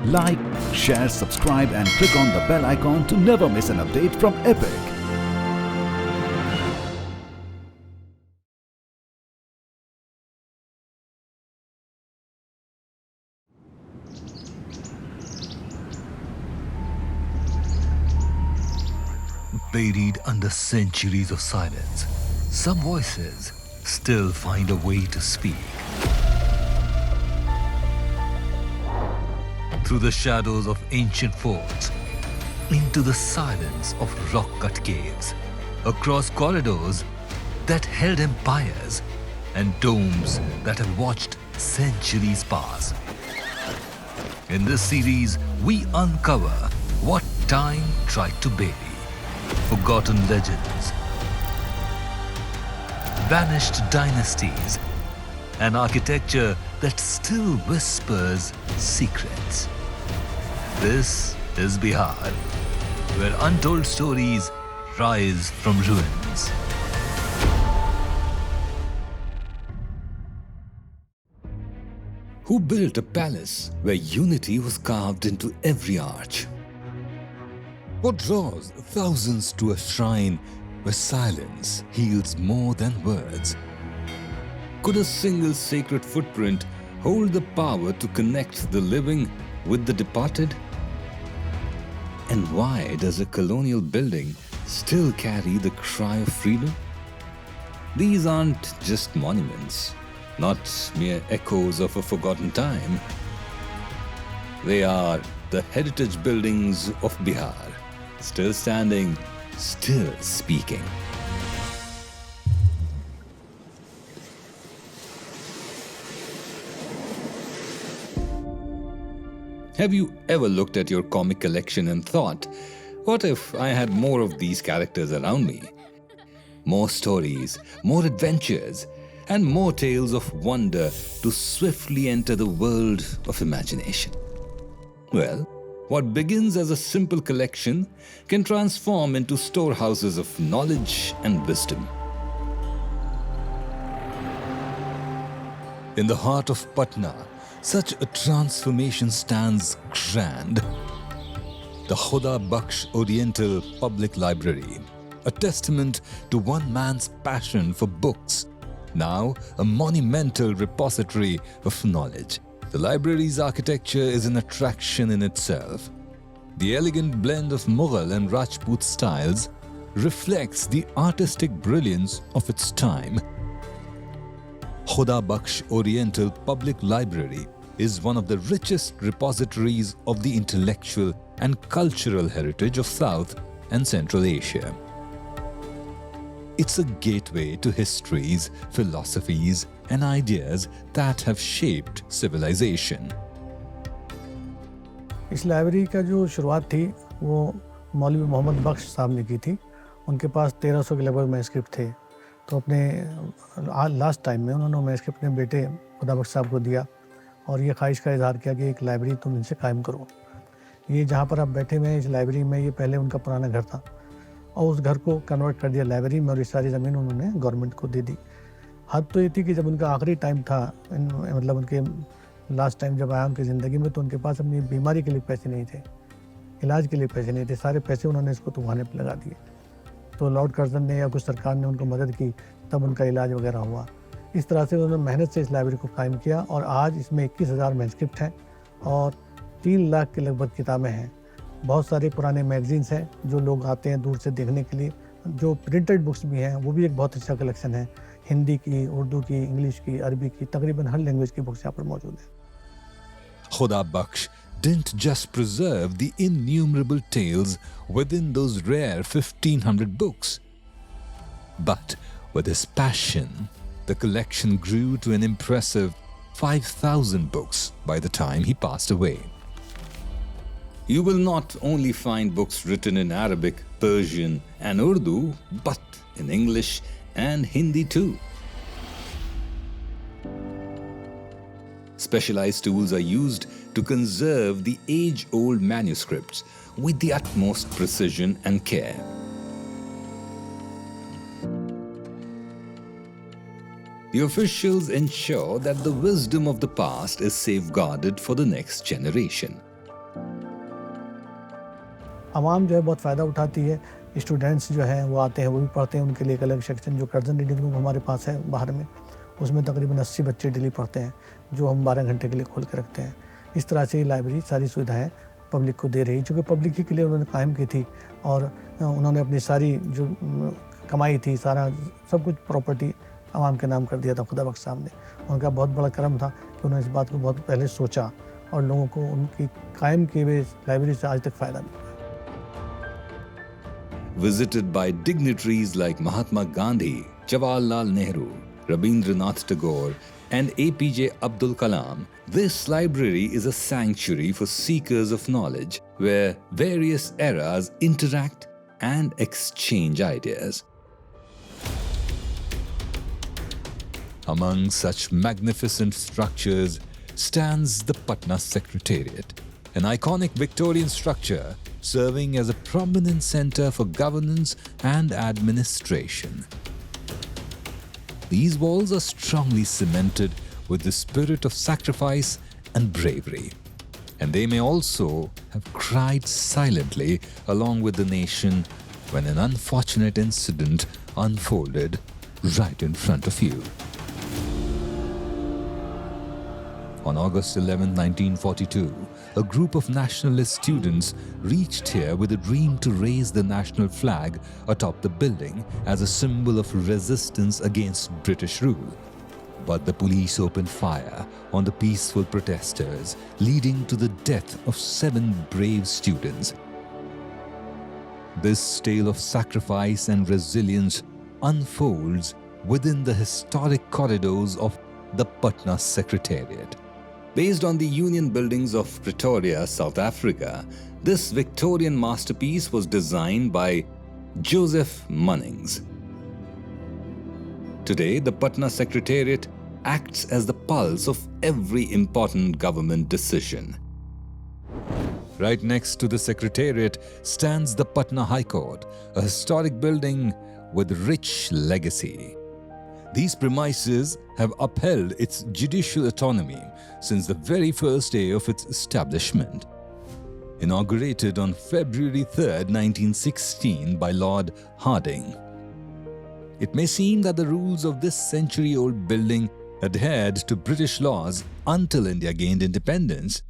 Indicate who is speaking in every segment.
Speaker 1: Like, share, subscribe and click on the bell icon to never miss an update from Epic.
Speaker 2: Buried under centuries of silence, some voices still find a way to speak. Through the shadows of ancient forts, into the silence of rock-cut caves, across corridors that held empires and domes that have watched centuries pass. In this series, we uncover what time tried to bury. Forgotten legends, vanished dynasties, and architecture that still whispers secrets. This is Bihar, where untold stories rise from ruins. Who built a palace where unity was carved into every arch? What draws thousands to a shrine where silence heals more than words? Could a single sacred footprint hold the power to connect the living with the departed? And why does a colonial building still carry the cry of freedom? These aren't just monuments, not mere echoes of a forgotten time. They are the heritage buildings of Bihar. Still standing, still speaking. Have you ever looked at your comic collection and thought, what if I had more of these characters around me? More stories, more adventures, and more tales of wonder to swiftly enter the world of imagination. Well, what begins as a simple collection can transform into storehouses of knowledge and wisdom. In the heart of Patna, such a transformation stands grand. The Khuda Bakhsh Oriental Public Library, a testament to one man's passion for books, now a monumental repository of knowledge. The library's architecture is an attraction in itself. The elegant blend of Mughal and Rajput styles reflects the artistic brilliance of its time. Khuda Bakhsh Oriental Public Library is one of the richest repositories of the intellectual and cultural heritage of South and Central Asia. It's a gateway to histories, philosophies, and ideas that have shaped civilization.
Speaker 3: इस library का जो शुरुआत थी वो मौलवी मोहम्मद बख्श साहब ने की थी। उनके पास 1300 के लगभग मैनस्क्रिप्ट थे, तो अपने लास्ट टाइम में उन्होंने मैनस्क्रिप्ट अपने बेटे खुदा बख्श साहब को दिया और ये ख्वाहिश का इजहार किया कि एक लाइब्रेरी तुम इनसे कायम करो। ये जहाँ पर आप बैठे हुए हैं इस लाइब्रेरी में, ये पहले उनका पुराना घर था और उस घर को कन्वर्ट कर दिया लाइब्रेरी में और ये सारी ज़मीन उन्होंने गवर्नमेंट को दे दी। हद तो ये थी कि जब उनका आखिरी टाइम था, मतलब उनके लास्ट टाइम जब आया उनकी ज़िंदगी में, तो उनके पास अपनी बीमारी के लिए पैसे नहीं थे, इलाज के लिए पैसे नहीं थे, सारे पैसे उन्होंने इसको तुंगाने पर लगा दिए। तो लॉर्ड कर्जन ने या कुछ सरकार ने उनको मदद की, तब उनका इलाज वगैरह हुआ। इस तरह से उन्होंने मेहनत से इस लाइब्रेरी को कायम किया और आज इसमें 21,000 मैनस्क्रिप्ट हैं और 3 लाख के लगभग किताबें हैं। बहुत सारे पुराने मैगजीन्स हैं जो लोग आते हैं दूर से देखने के लिए। जो प्रिंटेड बुक्स भी हैं वो भी एक बहुत अच्छा कलेक्शन है। हिंदी की, उर्दू की, इंग्लिश की, अरबी की, तकरीबन हर लैंग्वेज की बुक्स यहाँ पर मौजूद हैं।
Speaker 2: Khuda Bakhsh didn't just preserve the innumerable tales within those rare 1,500 books, but with his passion, the collection grew to an impressive 5,000 books by the time he passed away. You will not only find books written in Arabic, Persian, and Urdu, but in English and Hindi too. Specialized tools are used to conserve the age-old manuscripts with the utmost precision and care. The officials ensure that the wisdom of the past is safeguarded for the next generation.
Speaker 3: आवाम जो है बहुत फ़ायदा उठाती है। Students जो हैं वो आते हैं, वो भी पढ़ते हैं, उनके लिए एक अलग सेक्शन जो कर्जन रीडिंग रूम हमारे पास है बाहर में, उसमें तकरीबन 80 बच्चे डेली पढ़ते हैं, जो हम 12 घंटे के लिए खोल के रखते हैं। इस तरह से ये लाइब्रेरी सारी सुविधाएं पब्लिक को दे रही है, चूँकि पब्लिक ही के लिए उन्होंने कायम की थी और उन्होंने अपनी सारी जो कमाई थी, सारा सब कुछ प्रॉपर्टी आवाम के नाम कर दिया था खुदा बख्श साहब ने। उनका बहुत बड़ा करम था कि उन्होंने इस बात को बहुत पहले सोचा और लोगों को उनकी कायम किए हुए लाइब्रेरी से आज तक फ़ायदा मिला।
Speaker 2: Visited by dignitaries like Mahatma Gandhi, Jawaharlal Nehru, Rabindranath Tagore, and APJ Abdul Kalam, this library is a sanctuary for seekers of knowledge where various eras interact and exchange ideas. Among such magnificent structures stands the Patna Secretariat, an iconic Victorian structure serving as a prominent center for governance and administration. These walls are strongly cemented with the spirit of sacrifice and bravery, and they may also have cried silently along with the nation when an unfortunate incident unfolded right in front of you. On August 11, 1942, a group of nationalist students reached here with a dream to raise the national flag atop the building as a symbol of resistance against British rule. But the police opened fire on the peaceful protesters, leading to the death of 7 brave students. This tale of sacrifice and resilience unfolds within the historic corridors of the Patna Secretariat. Based on the Union buildings of Pretoria, South Africa, this Victorian masterpiece was designed by Joseph Munnings. Today, the Patna Secretariat acts as the pulse of every important government decision. Right next to the Secretariat stands the Patna High Court, a historic building with rich legacy. These premises have upheld its judicial autonomy since the very first day of its establishment. Inaugurated on February 3, 1916 by Lord Hardinge. It may seem that the rules of this century-old building adhered to British laws until India gained independence.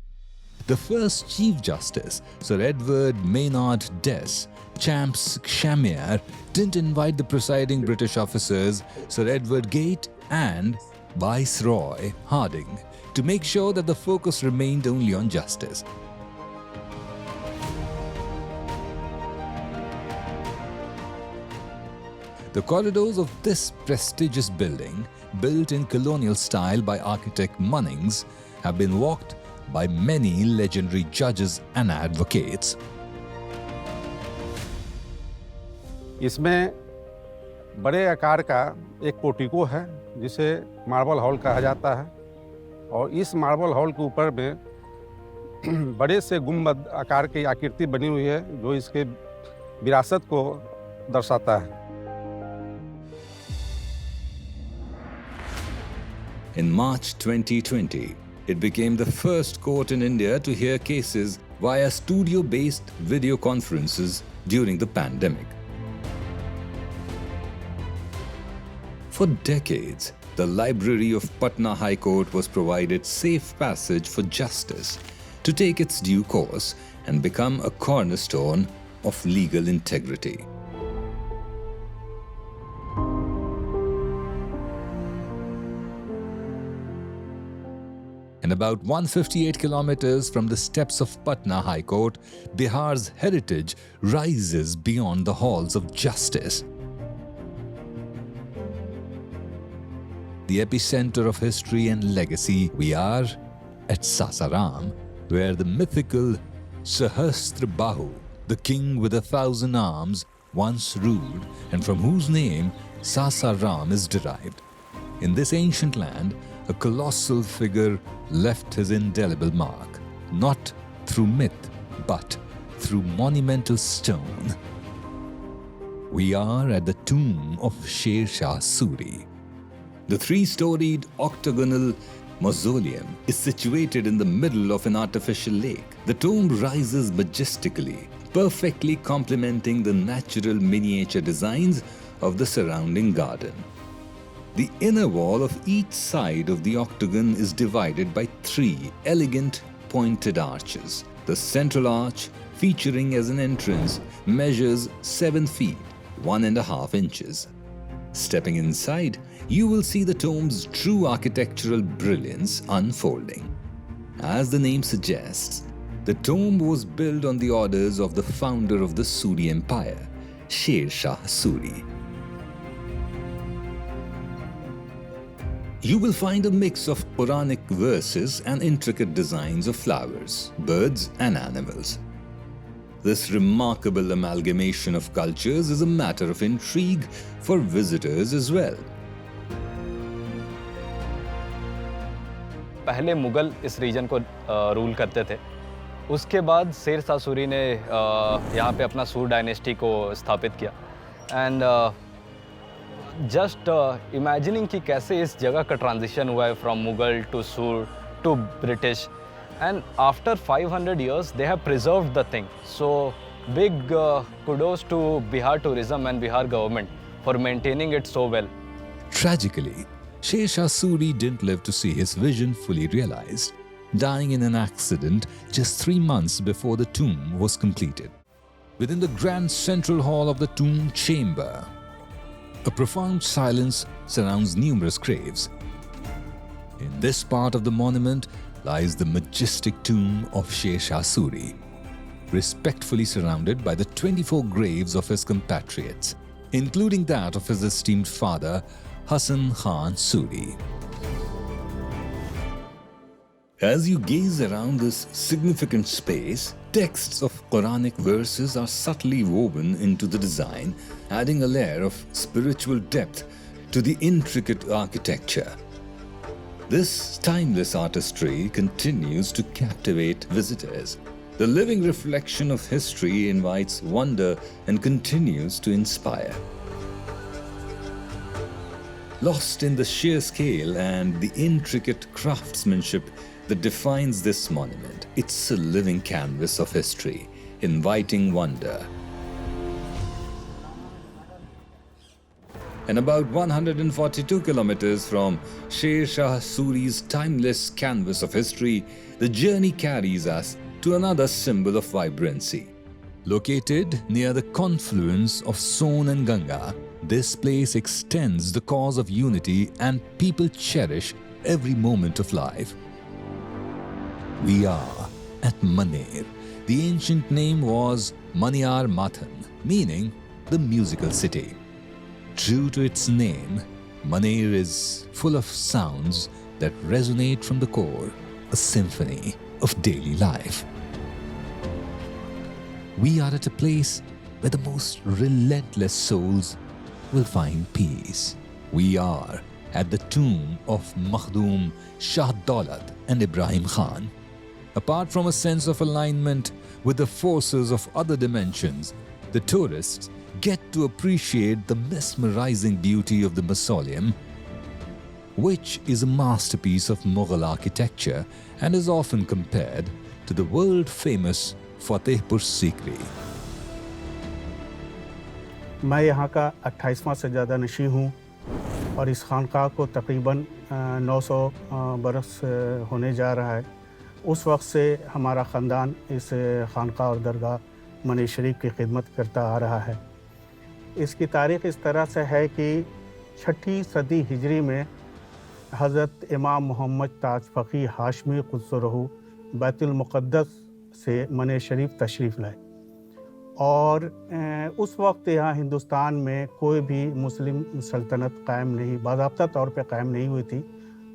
Speaker 2: The first Chief Justice, Sir Edward Maynard Des, Champs Shamir, didn't invite the presiding British officers, Sir Edward Gate and Viceroy Hardinge, to make sure that the focus remained only on justice. The corridors of this prestigious building, built in colonial style by architect Munnings, have been walked by many legendary judges and advocates.
Speaker 4: इसमें बड़े आकार का एक portico है जिसे marble hall कहा जाता है और इस मार्बल हॉल के ऊपर में बड़े से गुंबद आकार की आकृति बनी हुई है जो इसके विरासत को दर्शाता है।
Speaker 2: In March 2020, it became the first court in India to hear cases via studio-based video conferences during the pandemic. For decades, the library of Patna High Court was provided safe passage for justice to take its due course and become a cornerstone of legal integrity. And about 158 kilometers from the steps of Patna High Court, Bihar's heritage rises beyond the halls of justice. The epicenter of history and legacy, we are at Sasaram, where the mythical Sahasrabahu, the king with 1,000 arms, once ruled and from whose name Sasaram is derived. In this ancient land, a colossal figure left his indelible mark, not through myth, but through monumental stone. We are at the tomb of Sher Shah Suri. The 3-storied octagonal mausoleum is situated in the middle of an artificial lake. The tomb rises majestically, perfectly complementing the natural miniature designs of the surrounding garden. The inner wall of each side of the octagon is divided by 3 elegant pointed arches. The central arch, featuring as an entrance, measures 7 feet, 1.5 inches. Stepping inside, you will see the tomb's true architectural brilliance unfolding. As the name suggests, the tomb was built on the orders of the founder of the Suri Empire, Shah Suri. You will find a mix of Quranic verses and intricate designs of flowers, birds and animals. This remarkable amalgamation of cultures is a matter of intrigue for visitors as well.
Speaker 5: पहले मुगल इस reason को rule करते थे। उसके बाद शेर शाह सूरी ने यहाँ पे अपना सूर डायनेस्टी को स्थापित किया। एंड जस्ट इमेजिनिंग कि कैसे इस जगह का ट्रांजिशन हुआ है from Mughal to Sur to British, and after 500 years they have preserved the thing. So big kudos to Bihar tourism and Bihar government for maintaining it so well.
Speaker 2: Tragically, Shah Suri didn't live to see his vision fully realized, dying in an accident just 3 months before the tomb was completed. Within the grand central hall of the tomb chamber, a profound silence surrounds numerous graves. In this part of the monument lies the majestic tomb of Shah Suri, respectfully surrounded by the 24 graves of his compatriots, including that of his esteemed father, Hassan Khan Suri. As you gaze around this significant space, texts of Quranic verses are subtly woven into the design, adding a layer of spiritual depth to the intricate architecture. This timeless artistry continues to captivate visitors. The living reflection of history invites wonder and continues to inspire. Lost in the sheer scale and the intricate craftsmanship that defines this monument, it's a living canvas of history, inviting wonder. And about 142 kilometers from Shah Suri's timeless canvas of history, the journey carries us to another symbol of vibrancy. Located near the confluence of Son and Ganga, this place extends the cause of unity and people cherish every moment of life. We are at Maner. The ancient name was Maniar Mathan, meaning the musical city. True to its name, Maner is full of sounds that resonate from the core, a symphony of daily life. We are at a place where the most relentless souls will find peace. We are at the tomb of Makhdoom, Shah Daulat and Ibrahim Khan. Apart from a sense of alignment with the forces of other dimensions, the tourists get to appreciate the mesmerizing beauty of the mausoleum, which is a masterpiece of Mughal architecture and is often compared to the world-famous Fatehpur Sikri.
Speaker 6: मैं यहाँ का 28वां सज्जादा नशीं हूँ और इस खानकाह को तकरीबन 900 बरस होने जा रहा है। उस वक्त से हमारा ख़ानदान इस खानकाह और दरगाह मनी शरीफ की खिदमत करता आ रहा है। इसकी तारीख़ इस तरह से है कि 6ठी सदी हिजरी में हज़रत इमाम मोहम्मद ताज फ़क़ी हाशमी क़ुद्सुरहू बैतुल मुक़द्दस से मनी शरीफ तशरीफ़ लाए और उस वक्त यहाँ हिंदुस्तान में कोई भी मुस्लिम सल्तनत कायम नहीं, बाज़ाब्ता तौर पे कायम नहीं हुई थी।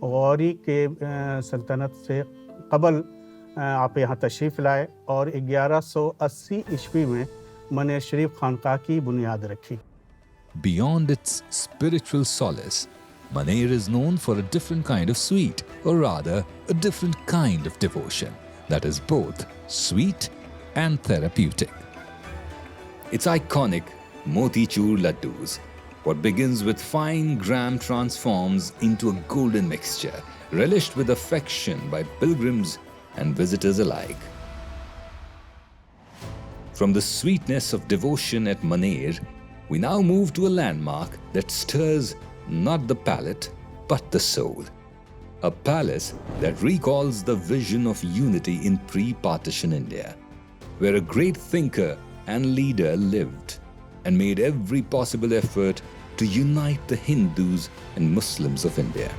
Speaker 6: गौरी के सल्तनत से कबल आप यहाँ तशरीफ़ लाए और 1180 ईस्वी में मनी शरीफ खानकाह की बुनियाद रखी।
Speaker 2: Beyond its spiritual solace, Maner is known for a different kind of sweet, or rather, a different kind of devotion that is both sweet and therapeutic. Its iconic Motichur laddus, what begins with fine gram transforms into a golden mixture relished with affection by pilgrims and visitors alike. From the sweetness of devotion at Maner, we now move to a landmark that stirs not the palate but the soul. A palace that recalls the vision of unity in pre-partition India, where a great thinker and leader lived and made every possible effort to unite the Hindus and Muslims of India.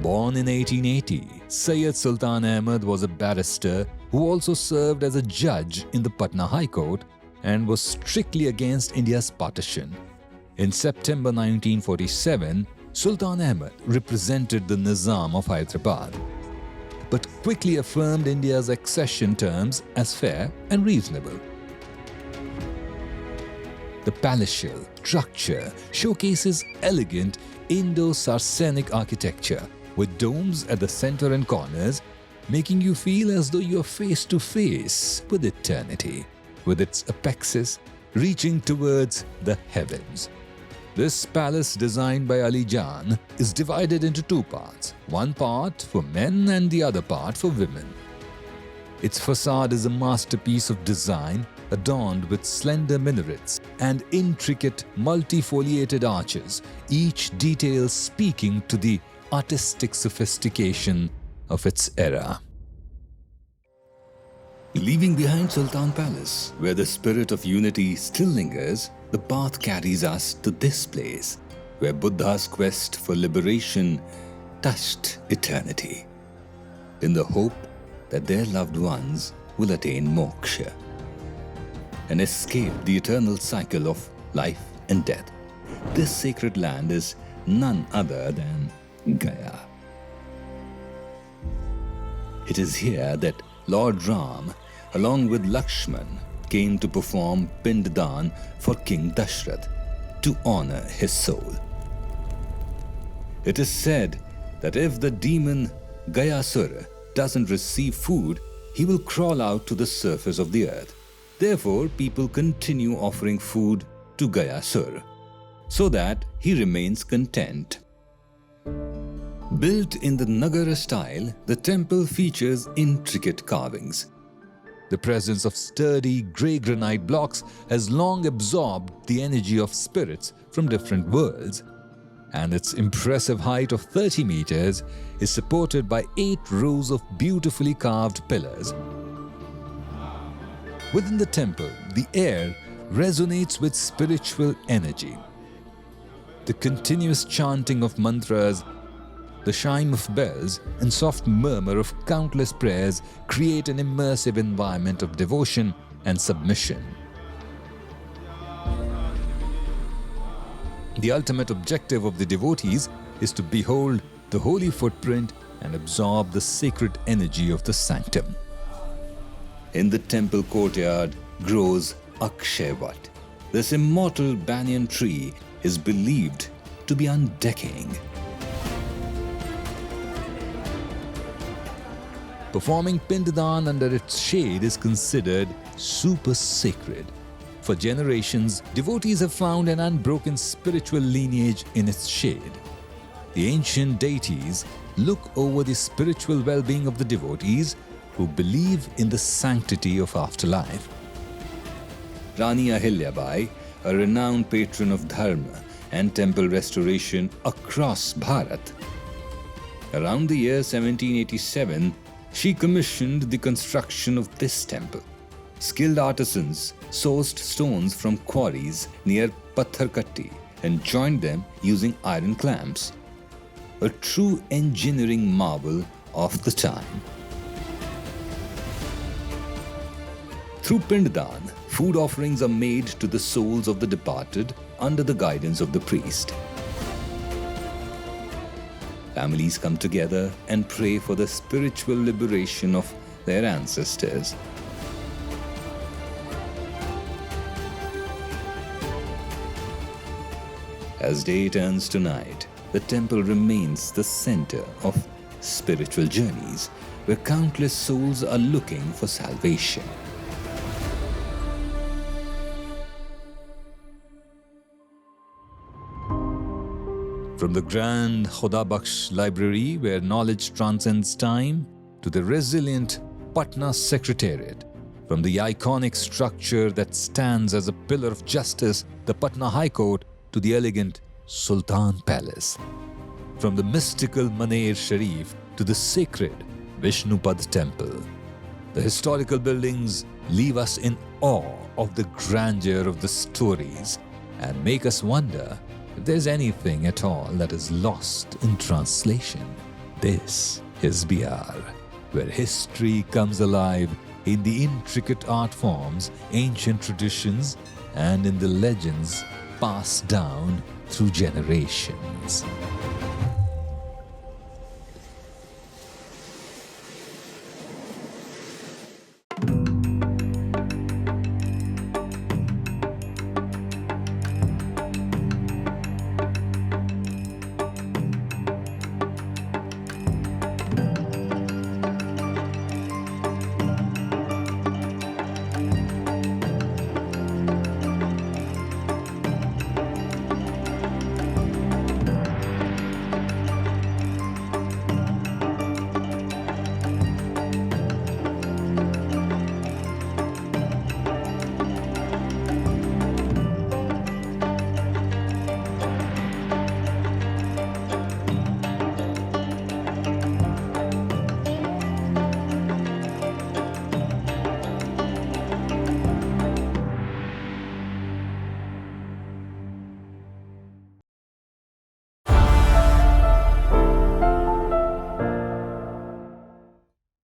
Speaker 2: Born in 1880, Sayyid Sultan Ahmad was a barrister who also served as a judge in the Patna High Court and was strictly against India's partition. In September 1947, Sultan Ahmad represented the Nizam of Hyderabad, but quickly affirmed India's accession terms as fair and reasonable. The palatial structure showcases elegant Indo-Saracenic architecture with domes at the center and corners, making you feel as though you are face to face with eternity, with its apexes reaching towards the heavens. This palace, designed by Ali Jan, is divided into two parts, one part for men and the other part for women. Its facade is a masterpiece of design, adorned with slender minarets and intricate multifoliated arches, each detail speaking to the artistic sophistication of its era. Leaving behind Sultan Palace, where the spirit of unity still lingers, the path carries us to this place, where Buddha's quest for liberation touched eternity, in the hope that their loved ones will attain moksha and escape the eternal cycle of life and death. This sacred land is none other than Gaya. It is here that Lord Ram, along with Lakshman, came to perform Pinddan for King Dashrath to honor his soul. It is said that if the demon Gayasura doesn't receive food, he will crawl out to the surface of the earth. Therefore, people continue offering food to Gayasura so that he remains content. Built in the Nagara style, the temple features intricate carvings. The presence of sturdy grey granite blocks has long absorbed the energy of spirits from different worlds, and its impressive height of 30 meters is supported by 8 rows of beautifully carved pillars. Within the temple, the air resonates with spiritual energy. The continuous chanting of mantras, the chime of bells, and soft murmur of countless prayers create an immersive environment of devotion and submission. The ultimate objective of the devotees is to behold the holy footprint and absorb the sacred energy of the sanctum. In the temple courtyard grows Akshavat. This immortal banyan tree is believed to be undecaying. Performing Pinddan under its shade is considered super sacred. For generations, devotees have found an unbroken spiritual lineage in its shade. The ancient deities look over the spiritual well-being of the devotees who believe in the sanctity of afterlife. Rani Ahilyabai, a renowned patron of dharma and temple restoration across Bharat. Around the year 1787, she commissioned the construction of this temple. Skilled artisans sourced stones from quarries near Patharkatti and joined them using iron clamps. A true engineering marvel of the time. Through Pinddan, food offerings are made to the souls of the departed under the guidance of the priest. Families come together and pray for the spiritual liberation of their ancestors. As day turns to night, the temple remains the center of spiritual journeys, where countless souls are looking for salvation. From the grand Khuda Bakhsh library where knowledge transcends time, to the resilient Patna Secretariat, from the iconic structure that stands as a pillar of justice, the Patna High Court, to the elegant Sultan Palace. From the mystical Sharif to the sacred Vishnupad temple. The historical buildings leave us in awe of the grandeur of the stories and make us wonder if there's anything at all that is lost in translation. This is Bihar, where history comes alive in the intricate art forms, ancient traditions, and in the legends passed down through generations.